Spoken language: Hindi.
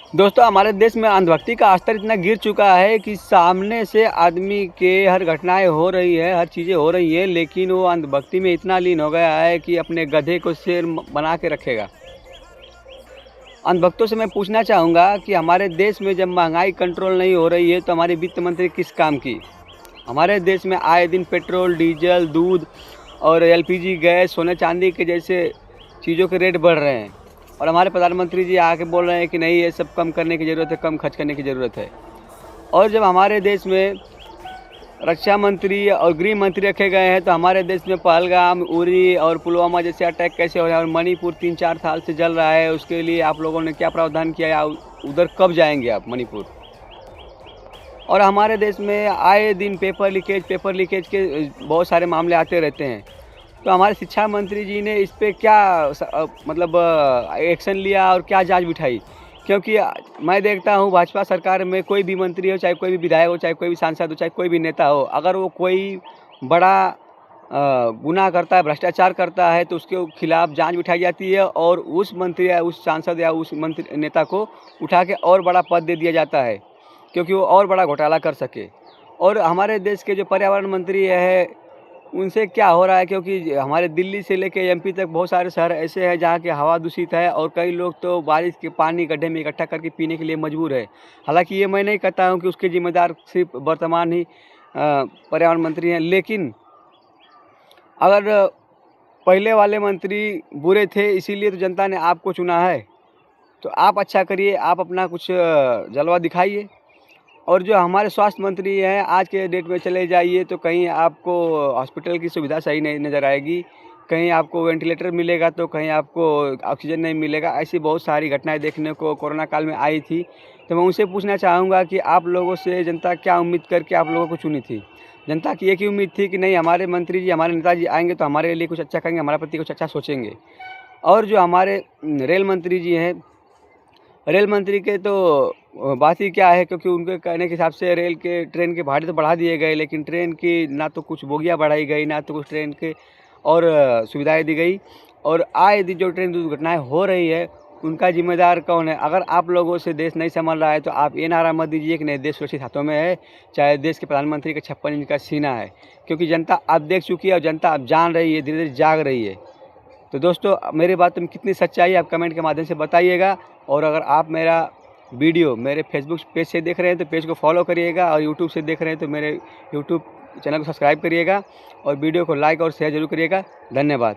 दोस्तों, हमारे देश में अंधभक्ति का स्तर इतना गिर चुका है कि सामने से आदमी के हर घटनाएं हो रही है, हर चीज़ें हो रही हैं, लेकिन वो अंधभक्ति में इतना लीन हो गया है कि अपने गधे को शेर बना के रखेगा। अंधभक्तों से मैं पूछना चाहूँगा कि हमारे देश में जब महंगाई कंट्रोल नहीं हो रही है तो हमारी वित्त मंत्री किस काम की? हमारे देश में आए दिन पेट्रोल, डीजल, दूध और एलपीजी गैस, सोने चांदी के जैसे चीज़ों के रेट बढ़ रहे हैं और हमारे प्रधानमंत्री जी आके बोल रहे हैं कि नहीं, ये सब कम करने की ज़रूरत है, कम खर्च करने की ज़रूरत है। और जब हमारे देश में रक्षा मंत्री और गृह मंत्री रखे गए हैं तो हमारे देश में पहलगाम, उरी और पुलवामा जैसे अटैक कैसे हो रहे हैं और मणिपुर 3-4 साल से जल रहा है, उसके लिए आप लोगों ने क्या प्रावधान किया या उधर कब जाएंगे आप मणिपुर? और हमारे देश में आए दिन पेपर लीकेज के बहुत सारे मामले आते रहते हैं। तो हमारे शिक्षा मंत्री जी ने इस पे क्या मतलब एक्शन लिया और क्या जांच बिठाई? क्योंकि मैं देखता हूँ भाजपा सरकार में कोई भी मंत्री हो, चाहे कोई भी विधायक हो, चाहे कोई भी सांसद हो, चाहे कोई भी नेता हो, अगर वो कोई बड़ा गुनाह करता है, भ्रष्टाचार करता है तो उसके खिलाफ जांच बिठाई जाती है और उस मंत्री या उस सांसद या उस मंत्री नेता को उठा के और बड़ा पद दे दिया जाता है, क्योंकि वो और बड़ा घोटाला कर सके। और हमारे देश के जो पर्यावरण मंत्री है उनसे क्या हो रहा है, क्योंकि हमारे दिल्ली से लेके एमपी तक बहुत सारे शहर ऐसे हैं जहाँ की हवा दूषित है और कई लोग तो बारिश के पानी गड्ढे में इकट्ठा करके पीने के लिए मजबूर है। हालांकि ये मैं नहीं कहता हूँ कि उसके जिम्मेदार सिर्फ वर्तमान ही पर्यावरण मंत्री हैं, लेकिन अगर पहले वाले मंत्री बुरे थे इसीलिए तो जनता ने आपको चुना है, तो आप अच्छा करिए, आप अपना कुछ जलवा दिखाइए। और जो हमारे स्वास्थ्य मंत्री हैं, आज के डेट में चले जाइए तो कहीं आपको हॉस्पिटल की सुविधा सही नहीं नज़र आएगी, कहीं आपको वेंटिलेटर मिलेगा तो कहीं आपको ऑक्सीजन नहीं मिलेगा। ऐसी बहुत सारी घटनाएं देखने को कोरोना काल में आई थी। तो मैं उनसे पूछना चाहूँगा कि आप लोगों से जनता क्या उम्मीद करके आप लोगों को चुनी थी? जनता की एक ही उम्मीद थी कि नहीं, हमारे मंत्री जी, हमारे नेताजी आएंगे तो हमारे लिए कुछ अच्छा करेंगे, हमारे प्रति कुछ अच्छा सोचेंगे। और जो हमारे रेल मंत्री जी हैं, रेल मंत्री के तो बात ही क्या है, क्योंकि उनके कहने के हिसाब से ट्रेन के भाड़े तो बढ़ा दिए गए, लेकिन ट्रेन की ना तो कुछ बोगियाँ बढ़ाई गई, ना तो कुछ ट्रेन के और सुविधाएं दी गई। और आए दिन जो ट्रेन दुर्घटनाएं हो रही है उनका जिम्मेदार कौन है? अगर आप लोगों से देश नहीं संभल रहा है तो आप ये नारा मत दीजिए कि नहीं, देश सुरक्षित हाथों में है, चाहे देश के प्रधानमंत्री का 56 इंच का सीना है, क्योंकि जनता अब देख चुकी है और जनता अब जान रही है, धीरे धीरे जाग रही है। तो दोस्तों, मेरी बात में कितनी सच्चाई है आप कमेंट के माध्यम से बताइएगा। और अगर आप मेरा वीडियो मेरे फेसबुक पेज से देख रहे हैं तो पेज को फॉलो करिएगा, और यूट्यूब से देख रहे हैं तो मेरे यूट्यूब चैनल को सब्सक्राइब करिएगा और वीडियो को लाइक और शेयर जरूर करिएगा। धन्यवाद।